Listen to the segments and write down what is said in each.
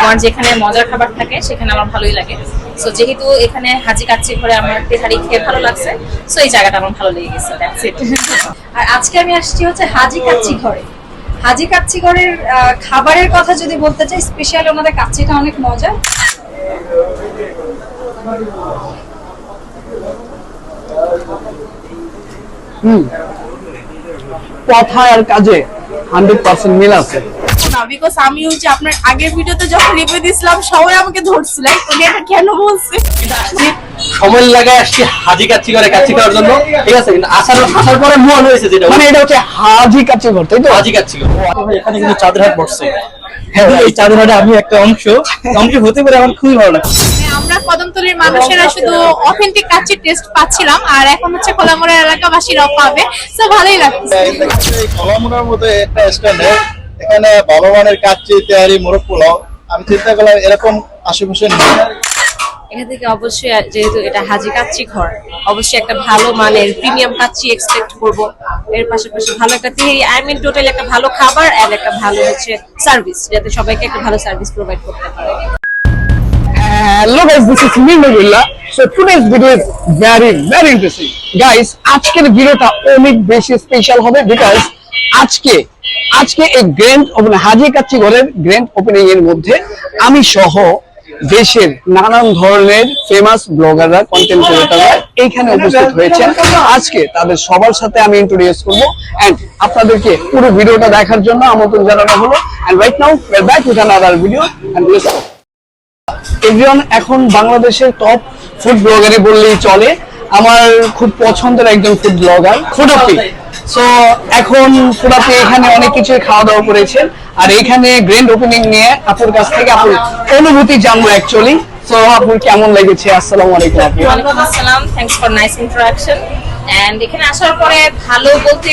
আমার যেখানে মজার খাবার থাকে সেখানে আমার ভালোই লাগে। সো যেহেতু এখানে হাজি কাচ্চি ঘরে আমার তেহারি খেয়ে ভালো লাগছে, সো এই জায়গাটা আমার ভালো লেগে গেছে। That's it. আর আজকে আমি আসছি হচ্ছে হাজি কাচ্চি ঘরে। হাজি কাচ্চি ঘরের খাবারের কথা যদি বলতে চাই, স্পেশালি ওনাদের কাচ্চিটা অনেক মজা। কথা আর কাজে 100% মিল আছে। না, বিকজ আমি ওই যে আপনার আগের ভিডিওতে যখন রিভিউ দিছিলাম সবাই আমাকে ধরছিল তুমি এটা কেন বলছিস। সময় লাগায় আসছি হাজি কাচ্চি করে কাচ্চি খাওয়ার জন্য, ঠিক আছে। কিন্তু আসার পরে মনে হয়েছে যেটা মানে এটা হচ্ছে হাজি কাচ্চি ঘর, তাই তো? হাজি কাচ্চি করে এখানে কিন্তু চাঁদহাট বসছে। হ্যাঁ, এই চাঁদহাটে আমি একটা অংশ হতে পারে আমার খুবই ভালো লাগছে। আমরা কদমতলীর মানুষেরা শুধু অথেন্টিক কাচ্চির টেস্ট পাচ্ছিলাম, আর এখন হচ্ছে খোলামুড়া এলাকাবাসীরাও পাবে, তো ভালোই লাগছে। কলামুড়ার মতো একটা স্ট্যান্ডে এখানে ভালো মানের কাচ্চি, তেহারি, মোরগ পোলাও আমি চিন্তা করলাম এরকম আশেপাশে নেই। এখান থেকে অবশ্যই, যেহেতু এটা হাজি কাচ্চি ঘর, অবশ্যই একটা ভালো মানের প্রিমিয়াম কাচ্চি এক্সপেক্ট করব। এর পাশাপাশি ভালো একটা তেহারি, আই মিন টোটাল একটা ভালো খাবার আর একটা ভালো হচ্ছে সার্ভিস, যাতে সবাইকে একটা ভালো সার্ভিস প্রোভাইড করতে পারে। Hello guys, this is me Nabila. So today's video is very interesting. Guys, আজকের ভিডিওটা অনেক বেশি স্পেশাল হবে বিকজ আজকে এই গ্র্যান্ড ওপেনিং, হাজি কাচ্চি ঘরের গ্র্যান্ড ওপেনিং এর মধ্যে আমি সহ দেশের নানান ধরনের ফেমাস ব্লগাররা, কন্টেন্ট ক্রিয়েটররা এখানে উপস্থিত হয়েছেন। আজকে তাদের সবার সাথে আমি ইন্ট্রোডিউস করব এন্ড আপনাদেরকে পুরো ভিডিওটা দেখার জন্য আমন্ত্রণ জানানো হলো। And right now we are back with another video and let's go. Everyone, এখন বাংলাদেশের টপ ফুড ব্লগারই বললেই চলে। আমার খুব পছন্দের একজন ফুড ব্লগার ফুডাপি। সো এখন ফুডাপি এখানে অনেক কিছু খাওয়া দাওয়া করেছেন, আর এখানে গ্র্যান্ড ওপেনিং নিয়ে আপুর কাছ থেকে আপুর অনুভূতি জানবো অ্যাকচুয়ালি। সো আপুর কেমন লেগেছে? আসসালামু আলাইকুম আপু। ওয়ালাইকুম আসসালাম, thanks for nice interaction. And এখানে আসার পরে ভালো বলতে,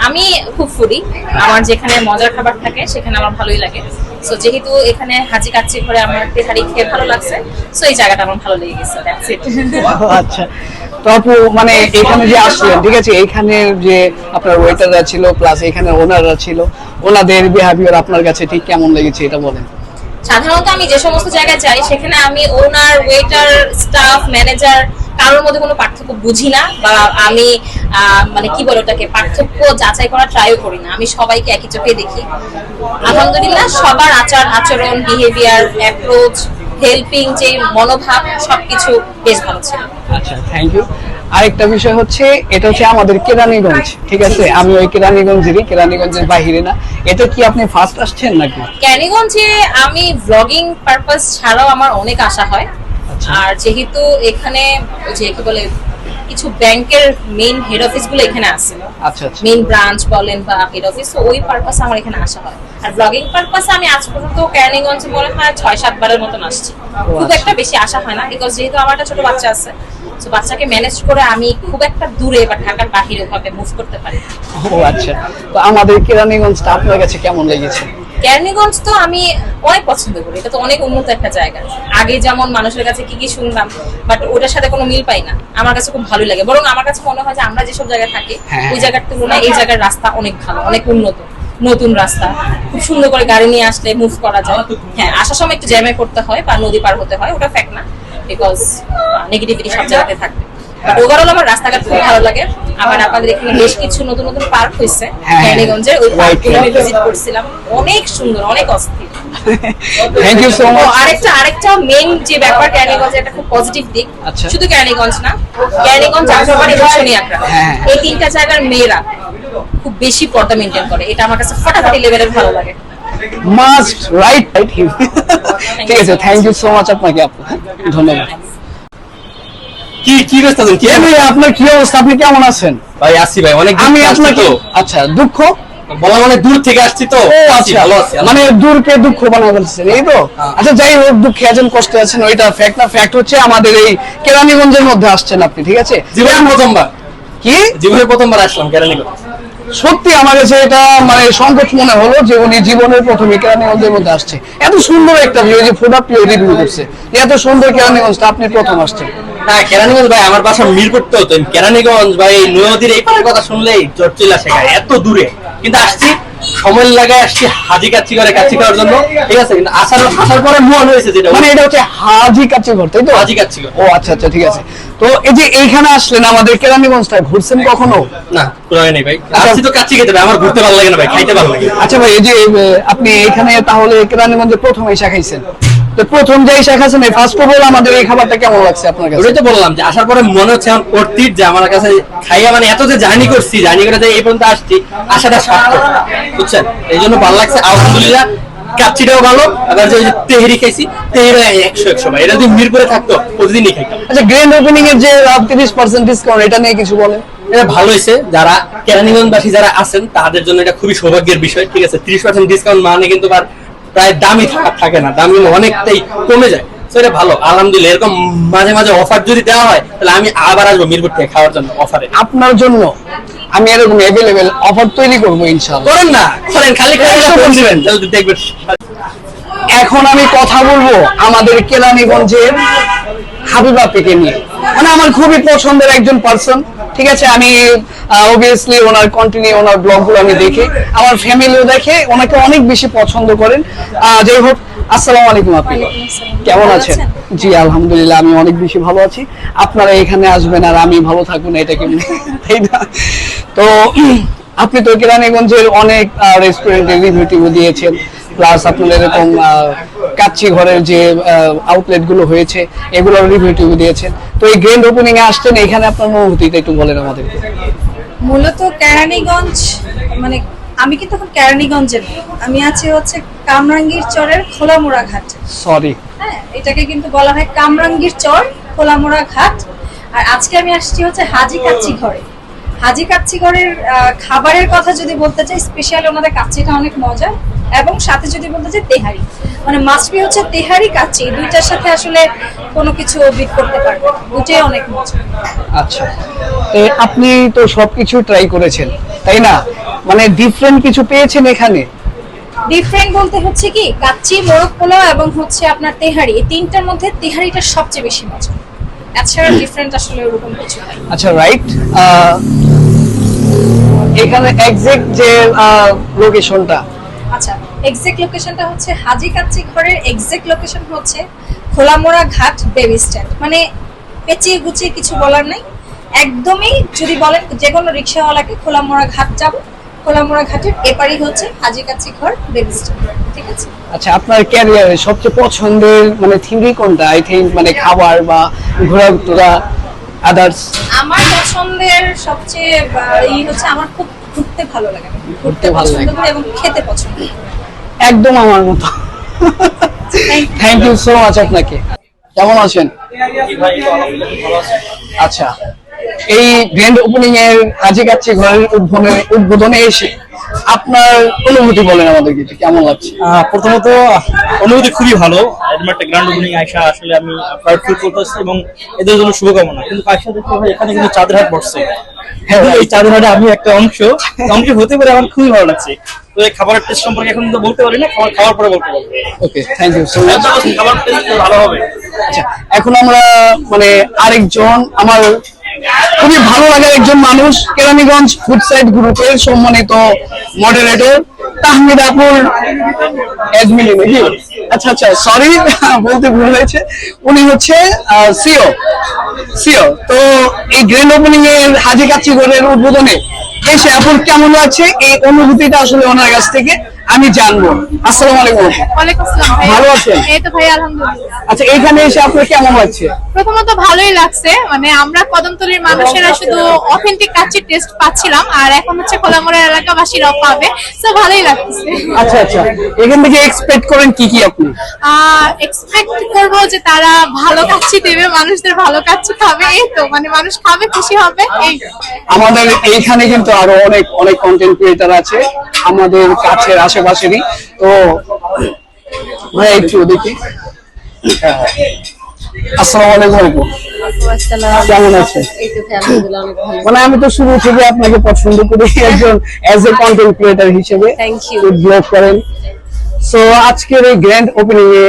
আমি খুব ফুডি, আমার যেখানে মজার খাবার থাকে সেখানে আমার ভালোই লাগে। সো যেহেতু এখানে হাজি কাচ্চি ঘরে আমার তেহারি খেয়ে ভালো লাগছে, সো এই জায়গাটা আমার ভালো লেগে গেছে। That's it. আচ্ছা, তো আপু মানে এখানে যে আসলেন, ঠিক আছে, এখানে যে আপনার ওয়েটাররা ছিল প্লাস এখানে ওনাররা ছিল, ওনাদের বিহেভিয়ার আপনার কাছে ঠিক কেমন লেগেছে এটা বলেন। সাধারণত আমি যে সমস্ত জায়গায় যাই সেখানে আমি ওনার, ওয়েটার, স্টাফ, ম্যানেজার কারোর মধ্যে কোনো পার্থক্য বুঝি না, বা আমি মানে কি বলে ওটাকে পার্থক্য যাচাই করার ট্রাইও করি না। আমি সবাইকে একই চোখে দেখি। আলহামদুলিল্লাহ সবার আচার আচরণ, বিহেভিয়ার, অ্যাপ্রোচ, হেল্পিং যে মনোভাব সবকিছু বেশ ভালো ছিল। আচ্ছা, থ্যাংক ইউ। আরেকটা বিষয় হচ্ছে, এটা হচ্ছে আমাদের কেরানীগঞ্জ, ঠিক আছে, আমি ওই কেরানীগঞ্জেরই, কেরানীগঞ্জের বাহিরে না। এটা কি আপনি ফার্স্ট আসছেন নাকি? কেরানীগঞ্জে আমি ব্লগিং পারপাস ছাড়াও আমার অনেক আশা হয়। আর যেহেতু এখানে যে কি বলে কিছু ব্যাংকের মেইন হেড অফিস গুলো এখানে আছে, আচ্ছা আচ্ছা, মেইন ব্রাঞ্চ বলেন বা হেড অফিস, ওই পারপাসে আমার এখানে আসা হয়। আর ব্লগিং পারপাসে আমি আজ পর্যন্ত ক্যানিগঞ্জে মনে হয় 6-7 বারের মতন আসছি। খুব একটা বেশি আসা হয় না, বিকজ যেহেতু আমার একটা ছোট বাচ্চা আছে, তো বাচ্চাকে ম্যানেজ করে আমি খুব একটা দূরে বা ঢাকার বাহিরে ওভাবে মুভ করতে পারি। ও আচ্ছা, তো আমাদের কেরানীগঞ্জটা আপনার কাছে কেমন লেগেছে? কেরানীগঞ্জ তো আমি অনেক পছন্দ করি, এটা তো অনেক উন্নত একটা জায়গা। আগে যেমন মানুষের কাছে কি শুনলাম, বাট ওটার সাথে কোনো মিল পাই না। আমার কাছে খুব ভালোই লাগে, বরং আমার কাছে মনে হয় যে আমরা যেসব জায়গায় থাকি ওই জায়গার তুলনায় এই জায়গার রাস্তা অনেক ভালো, অনেক উন্নত, নতুন রাস্তা, খুব সুন্দর করে গাড়ি নিয়ে আসলে মুভ করা যায়। হ্যাঁ, আসার সময় একটু জ্যামে করতে হয় বা নদী পার হতে হয়, ওটা ফ্যাক্ট না, বিকজ নেগেটিভিটি সব জায়গাতে থাকবে। বাট ওভারঅল আমার রাস্তাঘাট খুব ভালো লাগে। আবার আপনাদের এখানে বেশ কিছু নতুন নতুন পার্ক হয়েছে কেরানীগঞ্জে, ওই পার্কগুলো আমি ভিজিট করছিলাম, অনেক সুন্দর, অনেক অস্থির। Thank you so much. আরেকটা মেইন যে ব্যাপার কেরানীগঞ্জের একটা খুব পজিটিভ দিক, শুধু কেরানীগঞ্জ না, কেরানীগঞ্জ, যাত্রাবাড়ি এবং শনিয়াকড়া, এই তিনটা জায়গার মেয়েরা খুব বেশি পর্দা মেনটেন করে। এটা আমার কাছে ফাটাফাটি লেভেলের ভালো লাগে। মাস্ট রাইট হিম। ঠিক আছে, থ্যাংক ইউ সো মাচ আপনাকে আপু, ধন্যবাদ। কি ব্যস্ত আছেন? আপনার কি অবস্থা? আপনি কেমন আছেন? ভাই আসছি ভাই, অনেক আমি আপনাকে, আচ্ছা, দুঃখ বলা মানে দূর থেকে আসছি তো। আচ্ছা, ভালো আছি, মানে দূরকে দুঃখ বানায় ফেলছেন, এই তো? আচ্ছা, যাই হোক, দুঃখে আছেন, কষ্টে আছেন, ওইটা ফ্যাক্ট না। ফ্যাক্ট হচ্ছে আমাদের এই কেরানীগঞ্জের মধ্যে আসছেন আপনি, ঠিক আছে? জীবনের প্রথমবার, কি জীবনের প্রথমবার আসলাম কেরানীগঞ্জ। সত্যি আমার কাছে এটা মানে সংকোচ মনে হলো যে উনি জীবনের প্রথমে কেরানীগঞ্জের মধ্যে আসছে। এত সুন্দর একটা ভিউ, যে ফুড আপনি রিভিউ করছে, এত সুন্দর কেরানীগঞ্জটা আপনি প্রথম আসছেন। হ্যাঁ, কেরানীগঞ্জ ভাই আমার বাসা মিরপুর, তো কেরানীগঞ্জ ভাই নদীর এই পারের কথা শুনলেই চট চলে আসে, এত দূরে। কিন্তু আসছি সময় লাগায় আসছি হাজি কাচ্চি খাওয়ার জন্য, ঠিক আছে, কিন্তু আসার পরে মন হয়েছে যেটা মানে এটা হচ্ছে হাজি কাচ্চি ঘর, তাই তো? হাজি কাচ্চি ঘর। ও আচ্ছা আচ্ছা, ঠিক আছে। তো এই যে এইখানে আসলেন আমাদের কেরানীগঞ্জটা, ঘুরছেন কখনো? না, পুরাই নেই ভাই, আসছি তো কাচ্চি খেতে, আমার ঘুরতে ভালো লাগে না ভাই, খাইতে ভালো লাগে। আচ্ছা ভাই, এই যে আপনি এখানে তাহলে কেরানীগঞ্জে প্রথম এসে খাইছেন, তো প্রথম যে এসে খাইছেন ফার্স্ট অফ অল আমাদের এই খাবারটা কেমন লাগছে আপনার কাছে? ওটাই তো বললাম যে আসার পরে মনে হচ্ছে আমার অর্থিত যে আমার কাছে খাইয়া, মানে এত যে জার্নি করছি, জার্নি করে যে এই পর্যন্ত আসছি, আসাটা সার্থক, বুঝছেন? এই জন্য ভালো লাগছে, আলহামদুলিল্লাহ। কাচ্চিটাও ভালো, আবার যে তেহেরি খাইছি, তেহেরি 100 ভাই, এটা যদি মিরপুরে থাকতো প্রতিদিনই খাইতাম। আচ্ছা, গ্র্যান্ড ওপেনিং এর যে 30% ডিসকাউন্ট, এটা নিয়ে কিছু বলেন। এটা ভালো হয়েছে, যারা কেরানীগঞ্জবাসী যারা আছেন তাদের জন্য এটা খুবই সৌভাগ্যের বিষয়, ঠিক আছে। 30% ডিসকাউন্ট মানে কিন্তু আর প্রায় দামই থাকে না, দামি অনেকটাই কমে যায়, তো এটা ভালো, আলহামদুলিল্লাহ। এরকম মাঝে মাঝে অফার যদি দেওয়া হয় তাহলে আমি আবার আসবো মিরপুর থেকে খাওয়ার জন্য অফারে। আপনার জন্য আমি এরকম অ্যাভেলেবেল অফার তৈরি করবো ইনশাআল্লাহ। করেন না, করেন, খালি দিবেন, দেখবেন। এখন আমি কথা বলবো আমাদের কেরানীগঞ্জের হাবিবা পেকে নিয়ে, মানে আমার খুবই পছন্দের একজন পার্সন, ঠিক আছে। আমি অবভিয়াসলি ওনার কন্টিনিউ ওনার ব্লগগুলো আমি দেখি, আমার ফ্যামিলিও দেখে, ওনাকে অনেক বেশি পছন্দ করেন। যাই হোক, আসসালামু আলাইকুম, আপনি কেমন আছেন? জি আলহামদুলিল্লাহ, আমি অনেক বেশি ভালো আছি। আপনারা এখানে আসবেন আর আমি ভালো থাকবো না, এটা কেমন, তাই না? তো আপনি তো কেরানীগঞ্জের অনেক রেস্টুরেন্টের রিভিউ টিভিউ দিয়েছেন, প্লাস আপনাদের এরকম কাচ্চি ঘরের যে আউটলেট গুলো হয়েছে এগুলোর রিভিউ টিভিউ দিয়েছেন। তো এই গ্র্যান্ড ওপেনিং এ আসছেন, এখানে আপনার অনুভূতিটা একটু বলেন আমাদেরকে। মূলত কেরানীগঞ্জ, মানে আমি কিন্তু এখন কেরানীগঞ্জে নেই, আমি আছি হচ্ছে কামরাঙ্গীর চরের খোলামোড়া ঘাট। সরি, হ্যাঁ, এটাকে কিন্তু বলা হয় কামরাঙ্গীর চর, খোলামোড়া ঘাট। আর আজকে আমি আসছি হচ্ছে হাজি কাচ্চি ঘরে। হাজি কাচ্চি ঘরের খাবারের কথা যদি বলতে চাই, স্পেশাল ওনাদের কাচ্চিটা অনেক মজা, এবং সাথে যদি বলতে চাই তেহারি, মানে মাস্ট বি হচ্ছে তেহারি কাচ্চি, দুইটার সাথে আসলে কোনো কিছু বিট করতে পারবে না, দুটোই অনেক মজা। আচ্ছা, তো আপনি তো সবকিছু ট্রাই করেছেন, তাই না? মানে ডিফারেন্ট কিছু পেয়েছেন এখানে? ডিফারেন্ট বলতে হচ্ছে কি, কাচ্চি, মোরগ পোলাও এবং হচ্ছে আপনার তেহারি, এই তিনটার মধ্যে তেহারিটা সবচেয়ে বেশি মজা, এছাড়া ডিফারেন্ট আসলে ওরকম কিছু নাই। আচ্ছা, রাইট। এখানে এক্সাক্ট যে লোকেশনটা, আচ্ছা, এক্সাক্ট লোকেশনটা হচ্ছে হাজি কাচ্চি ঘরের এক্সাক্ট লোকেশন হচ্ছে খোলামোড়া ঘাট বেবি স্ট্যান্ড, মানে পেঁচিয়ে গুছিয়ে কিছু বলার নাই, একদমই যদি বলেন যে কোনো রিক্সাওয়ালাকে খোলামোড়া ঘাট যাব, খোলামোড়া ঘাটের এপারই হচ্ছে হাজি কাচ্চি ঘর বেবি স্ট্যান্ড, ঠিক আছে। আচ্ছা, আপনার ক্যারিয়ারে সবচেয়ে পছন্দের মানে থিওরি কোনটা? আই থিংক মানে খাবার বা ঘোরাঘুরা আদার্স। আমার পছন্দের সবচেয়ে হচ্ছে আমার খুব ঘুরতে ভালো লাগে, আমি ঘুরতে ভালো পছন্দ লাগে। করি এবং খেতে পছন্দ করি। একদম আমার মতো। থ্যাংক ইউ সো মাচ আপনাকে। কেমন আছেন? আচ্ছা, এই গ্র্যান্ড ওপেনিং এর হাজি কাচ্চি ঘরের উদ্বোধনে এসে আপনার অনুভূতি বলেন আমাদেরকে, কেমন লাগছে? প্রথমত অনুভূতি খুবই ভালো, এরকম একটা গ্র্যান্ড ওপেনিং আইসা আসলে আমি প্রাউড ফিল করতেছি এবং এদের জন্য শুভকামনা। কিন্তু আইসা দেখতে ভাই এখানে কিন্তু চাঁদের হাট বসছে, হ্যাঁ এই চাঁদের হাটে আমি একটা অংশ হতে পারে, আমার খুবই ভালো লাগছে। তো এই খাবারের টেস্ট সম্পর্কে এখন তো বলতে পারি না, খাওয়ার পরে বলতে পারবো। ওকে, থ্যাংক ইউ সো মাচ। খাবার টেস্ট ভালো হবে। আচ্ছা, এখন আমরা মানে আরেকজন আমার খুবই ভালো লাগার একজন মানুষ, কেরানীগঞ্জ ফুড সাইড গ্রুপের সম্মানিত মডারেটর তাহমিদ আপুর অ্যাডমিন নাকি? আচ্ছা আচ্ছা, সরি বলতে ভুল হয়েছে, উনি হচ্ছে সিও। তো এই গ্র্যান্ড ওপেনিং এর হাজি কাচ্চি ঘরের উদ্বোধনে এসে আপুর কেমন লাগছে, এই অনুভূতিটা আসলে ওনার কাছ থেকে আমি জানবো। আসসালামু আলাইকুম। ওয়ালাইকুম আসসালাম ভাই। ভালো আছেন? এই তো ভাই আলহামদুলিল্লাহ। আচ্ছা, এখানে এসে আপনার কেমন লাগছে? প্রথমত ভালোই লাগছে, মানে আমরা কদমতলীর মানুষেরা শুধু অথেন্টিক কাচ্চির টেস্ট পাচ্ছিলাম, আর এখন হচ্ছে খোলামোড়া এলাকাবাসীরাও পাবে, তো ভালোই লাগছে। আচ্ছা আচ্ছা, এখান থেকে এক্সপেক্ট করেন কি কি আপনি? এক্সপেক্ট করবো যে তারা ভালো কাচ্চি দেবে, মানুষদের ভালো কাচ্চি খাবে, এই তো মানে মানুষ খাবে, খুশি হবে, এই। আমাদের এইখানে কিন্তু আরো অনেক অনেক কন্টেন্ট ক্রিয়েটর আছে আমাদের কাছের আশেপাশেরই, তো ভাই একটু দেখি। আসসালামু আলাইকুম। কেমন আছেন? মানে আমি তো শুরু থেকে আপনাকে পছন্দ করি একজন অ্যাজ এ কন্টেন্ট ক্রিয়েটর হিসেবে, ব্লগ করেন। সো আজকের এই গ্র্যান্ড ওপেনিং এ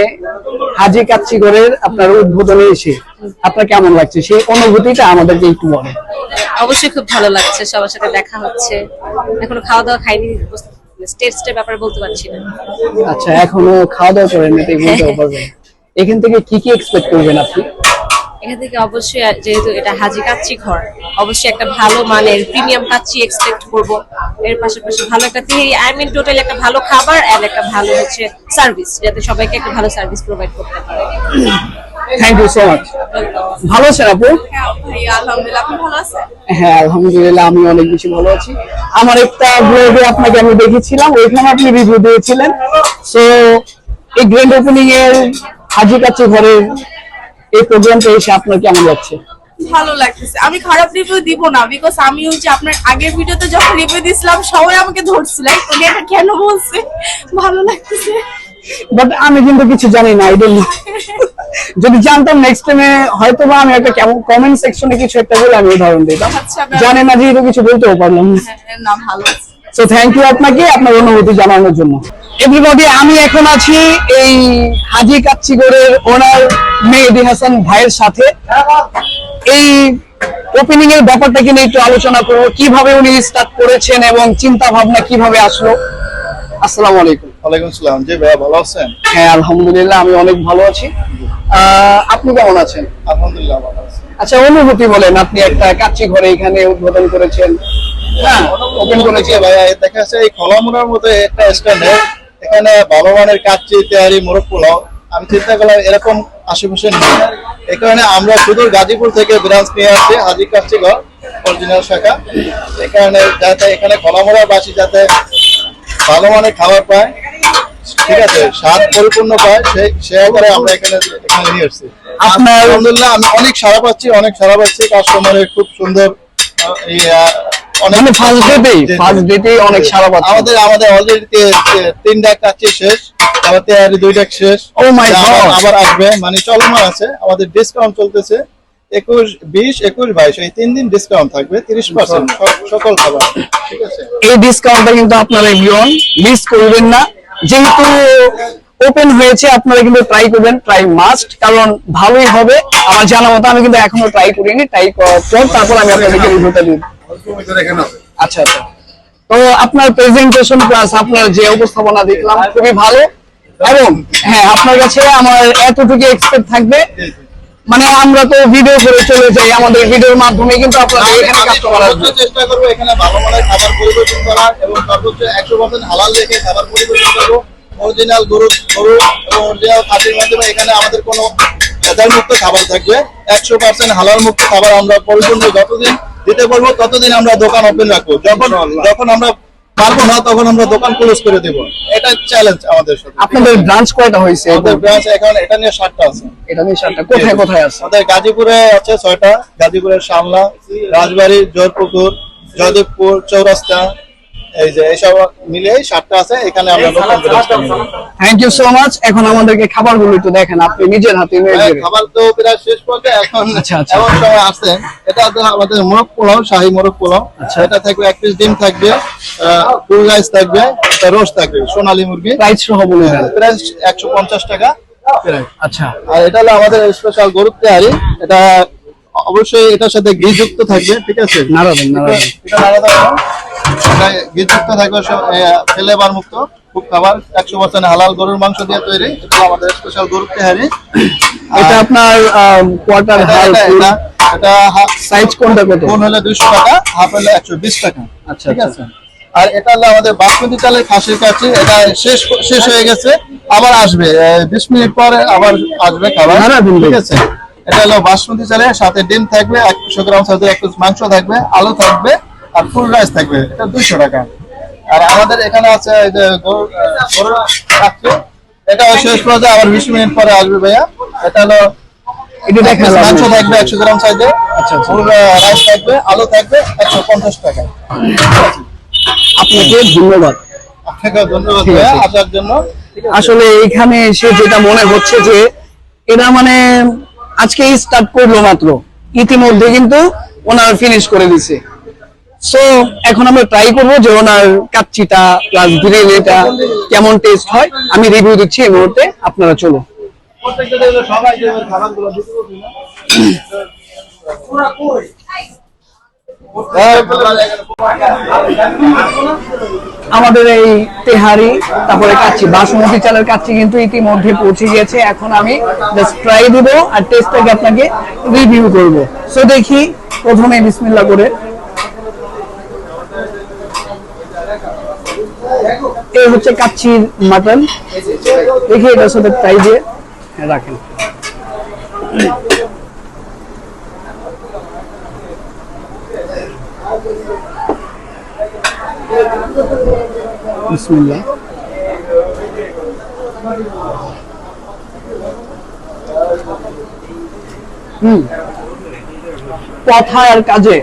হাজি কাচ্চি ঘরের আপনার উদ্বোধনে এসে আপনার কেমন লাগছে, সেই অনুভূতিটা আমাদেরকে একটু বলেন। অবশ্যই খুব ভালো লাগছে, সবার সাথে দেখা হচ্ছে, এখনো খাওয়া দাওয়া খাইনি, টেস্টের ব্যাপারে বলতে পারছি না। আচ্ছা, এখনো খাওয়া দাওয়া করেন না, তাই বলতে পারবেন। এখান থেকে কি কি এক্সপেক্ট করবেন আপনি? এখান থেকে অবশ্যই যেহেতু এটা হাজি কাচ্চি ঘর, অবশ্যই একটা ভালো মানের প্রিমিয়াম কাচ্চি এক্সপেক্ট করব। এর পাশাপাশি ভালো একটা তেহারি, আই মিন টোটাল একটা ভালো খাবার আর একটা ভালো হচ্ছে সার্ভিস, যাতে সবাইকে একটা ভালো সার্ভিস প্রোভাইড করতে পারে। Thank you so much. ভালো আছেন আপু? আলহামদুলিল্লাহ, আপনি ভালো আছেন? হ্যাঁ আলহামদুলিল্লাহ, আমি অনেক বেশি ভালো আছি। আমার একটা ব্লগে আপনাকে আমি দেখেছিলাম, ওইখানে আপনি রিভিউ দিয়েছিলেন। সো এই গ্র্যান্ড ওপেনিং এর হাজি কাচ্চি ঘরের এই প্রোগ্রামটা এসে আপনার কেমন লাগছে? ভালো লাগতেছে। আমি খারাপ রিভিউ দিব না, বিকজ আমি হচ্ছে আপনার আগের ভিডিওতে যখন রিভিউ দিছিলাম সবাই আমাকে ধরছিল তুমি এটা কেন বলছে। ভালো লাগতেছে, বাট আমি কিন্তু কিছু জানি না, আই ডোন্ট নো। যদি জানতাম নেক্সট টাইমে হয়তো বা আমি একটা কমেন্ট সেকশনে কিছু একটা বলে আমি উদাহরণ দিতাম। আচ্ছা, জানি না যেহেতু কিছু বলতেও পারলাম না। না ভালো আছে। সো থ্যাংক ইউ আপনাকে আপনার অনুভূতি জানানোর জন্য। এভরিবডি, আমি এখন আছি এই হাজি কাচ্চিগড়ের ওনার মেহেদী হাসান ভাইয়ের সাথে। এই ওপেনিং এর ব্যাপারটাকে নিয়ে একটু আলোচনা করবো, কিভাবে উনি স্টার্ট করেছেন এবং চিন্তা ভাবনা কিভাবে আসলো। আসসালামু আলাইকুম। ওয়ালাইকুম আসসালাম। জি ভাইয়া, ভালো আছেন? হ্যাঁ আলহামদুলিল্লাহ, আমি অনেক ভালো আছি। আপনি কেমন আছেন? আলহামদুলিল্লাহ ভালো আছি। আচ্ছা, অনুভূতি বলেন। আপনি একটা কাচ্চি ঘরে এখানে উদ্বোধন করেছেন, হ্যাঁ ওপেন করেছেন। ভাইয়া, দেখা যাচ্ছে এই খোলামুড়ার মধ্যে একটা স্ট্যান্ডে এখানে ভালো মানের কাচ্চি, তেহারি, মোরগ পোলাও আমি চিন্তা করলাম এরকম আশেপাশে নেই। এই কারণে আমরা সুদূর গাজীপুর থেকে ব্রাঞ্চ নিয়ে আসছি হাজি কাচ্চি ঘর অরিজিনাল শাখা। এই কারণে যাতে এখানে খোলামুড়াবাসী যাতে ভালো মানের খাবার পায়, ঠিক আছে, স্বাদ পরিপূর্ণ পায়, সে ব্যাপারে আমরা এখানে নিয়ে আসছি। আপনার আলহামদুলিল্লাহ আমি অনেক সারা পাচ্ছি, কাস্টমারের খুব সুন্দর। মানে ফার্স্ট ডেতেই অনেক সারা পাচ্ছে। আমাদের অলরেডি 3 কাচ্চি শেষ, আবার তেহারি 2 শেষ। ও মাই গড, আবার আসবে, মানে চলমান আছে। আমাদের ডিসকাউন্ট চলতেছে 21, 20, 21, 22 এই 3 দিন ডিসকাউন্ট থাকবে 30% সকল খাবার, ঠিক আছে। এই ডিসকাউন্টটা কিন্তু আপনারা এভরিওয়ান মিস করবেন না। যেহেতু ওপেন হয়েছে আপনারা কিন্তু ট্রাই করবেন, ট্রাই মাস্ট, কারণ ভালোই হবে। আমার জানা মতো আমি কিন্তু এখনো ট্রাই করিনি, ট্রাই করার পর তারপর আমি আপনাদেরকে রিভিউটা দিব। আচ্ছা আচ্ছা, তো আপনার প্রেজেন্টেশন প্লাস আপনার যে উপস্থাপনা দেখলাম খুবই ভালো। এবং হ্যাঁ, আপনার কাছে আমার এতটুকু এক্সপেক্ট থাকবে, মানে আমরা তো ভিডিও করে চলে যাই, আমাদের ভিডিওর মাধ্যমে কিন্তু আপনাদের এখানে কাস্টমার আসবে। চেষ্টা করবো এখানে ভালো মানের খাবার পরিবেশন করার এবং সর্বোচ্চ 100% হালাল রেখে খাবার পরিবেশন করবো। অরিজিনাল গরু এবং অরিজিনাল খাসির মাধ্যমে এখানে আমাদের কোনো ভেজাল মুক্ত খাবার থাকবে। 100% হালাল মুক্ত খাবার আমরা পরিপূর্ণ যতদিন দিতে পারবো ততদিন আমরা দোকান ওপেন রাখবো। যখন আমরা পারবো না তখন আমরা দোকান ক্লোজ করে দেবো। এটা চ্যালেঞ্জ আমাদের সাথে। আপনাদের ব্রাঞ্চ কয়টা হয়েছে? আমাদের ব্রাঞ্চ এখন এটা নিয়ে 7টা আছে। এটা নিয়ে 7টা। কোথায় কোথায় আছে? আমাদের গাজীপুরে আছে 6টা, গাজীপুরের শামলা, রাজবাড়ী, জয়পুর, জয়দেবপুর, চৌরাস্তা, এই যে এইসব মিলিয়ে 7টা আছে। এখানে আমরা দোকান করেছি। Thank you so much. এখন আমাদেরকে খাবারগুলো একটু দেখেন, আপনি নিজের হাতে খাবার তো প্রায় শেষ পর্যায়ে। এখন আচ্ছা, আচ্ছা। এমন সময় আসছেন, এটা তো আমাদের মোরগ পোলাও, শাহী মোরগ পোলাও। এটা থাকবে 1 পিস ডিম থাকবে, ফুল রাইস থাকবে, রোস্ট থাকবে, সোনালী মুরগি। প্রাইস সহ বলে দেন। প্রাইস 150 টাকা। আচ্ছা, আর এটা হলো আমাদের স্পেশাল গরুর তেহারি। এটা অবশ্যই এটার সাথে ঘি যুক্ত থাকবে, ঠিক আছে। নাড়াবেন। এটা নাড়াতে হবে, এটা ঘি যুক্ত থাকবে, ফ্লেভার মুক্ত খুব খাবার। 100% হালাল গরুর মাংস দিয়ে তৈরি। এটা আমাদের স্পেশাল গরুর তেহারি। এটা আপনার কোয়ার্টার হাফ, এটা সাইজ কোনটা কত? কোন হলে 200 টাকা, হাফ হলে 120 টাকা। আচ্ছা, ঠিক আছে। আর এটা হলো আমাদের বাসমতি চালের খাসির কাচ্চি। এটা শেষ হয়ে গেছে, আবার আসবে 20 মিনিট পরে আবার আসবে খাবার, ঠিক আছে। এটা হলো বাসমতি চালের সাথে ডিম থাকবে, 100 গ্রাম সাথে 1 পিস মাংস থাকবে, আলু থাকবে আর ফুল রাইস থাকবে। এটা 200 টাকা। আর আমাদের এখানে আছে এই যে গরুর কাচ্চি। এটা শেষ পর্যায়ে আবার 20 মিনিট পরে আসবে ভাইয়া। এটা হলো এটা দেখেন, মাংস থাকবে 100 গ্রাম সাইজে, ফুল রাইস থাকবে, আলু থাকবে 150 টাকা। আপনাকে ধন্যবাদ। আপনাকে ধন্যবাদ ভাইয়া আসার জন্য। আসলে এখানে এসে যেটা মনে হচ্ছে যে এরা মানে আজকে স্টার্ট করলো মাত্র, ইতিমধ্যে কিন্তু ওনার ফিনিশ করে দিছে। সো এখন আমরা ট্রাই করবো যে ওনার কাচ্চিটা প্লাস গ্রেভিটা কেমন টেস্ট হয়। আমি রিভিউ দিচ্ছি এই মুহূর্তে, আপনারা চলো। আমাদের এই তেহারি তারপরে কাচ্চি বাসমতি চালের কাচ্চি কিন্তু ইতিমধ্যে পৌঁছে গিয়েছে। এখন আমি জাস্ট ট্রাই দিব আর টেস্টটাকে আপনাকে রিভিউ করব। সো দেখি প্রথমে বিসমিল্লাহ করে এই হচ্ছে কাচ্চির মাটন, দেখি এটার সাথে ট্রাই দিয়ে রাখেন। বিসমিল্লাহ। কথা আর কাজে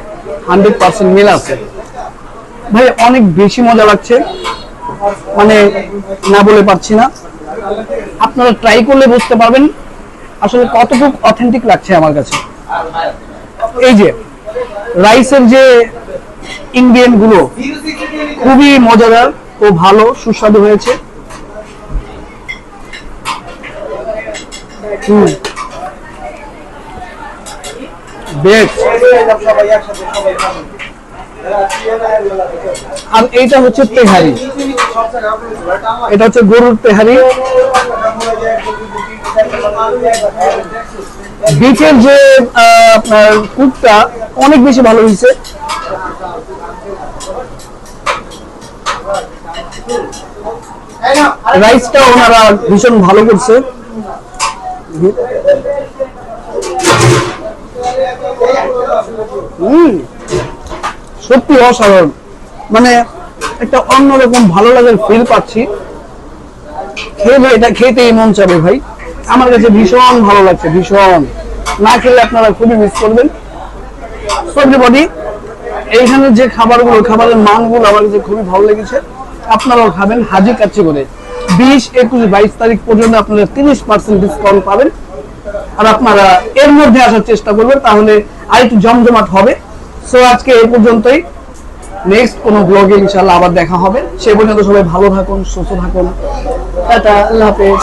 100% মিল আছে ভাই, অনেক বেশি মজা লাগছে, মানে না বলে পারছি না। আপনারা ট্রাই করলে বুঝতে পারবেন আসলে কতটুকু অথেন্টিক লাগছে আমার কাছে। এই যে রাইসের যে ইনগ্রেডিয়েন্ট গুলো খুবই মজাদার ও ভালো সুস্বাদু হয়েছে। আর এইটা হচ্ছে তেহারি, এটা হচ্ছে গরুর তেহারি। বিফের যে আপনার কুকটা অনেক বেশি ভালো হয়েছে। রাইসটা ওনারা ভীষণ ভালো করছে। সত্যি অসাধারণ, মানে একটা অন্যরকম ভালো লাগার ফিল পাচ্ছি। খেলে এটা খেতেই মন চাবে ভাই, আমার কাছে ভীষণ ভালো লাগছে, ভীষণ। না খেলে আপনারা খুবই মিস করবেন। সো এভরিবডি, এইখানে যে খাবারগুলো, খাবারের মানগুলো আমার কাছে খুবই ভালো লেগেছে। আপনারাও খাবেন হাজি কাচ্চি করে। 20, 21, 22 তারিখ পর্যন্ত আপনারা 30% ডিসকাউন্ট পাবেন। আর আপনারা এর মধ্যে আসার চেষ্টা করবেন, তাহলে আরেকটু জমজমাট হবে। সো আজকে এই পর্যন্তই, নেক্সট কোনো ব্লগে ইনশাআল্লাহ আবার দেখা হবে। সে পর্যন্ত সবাই ভালো থাকুন, সুস্থ থাকুন। টাটা, আল্লাহ হাফেজ।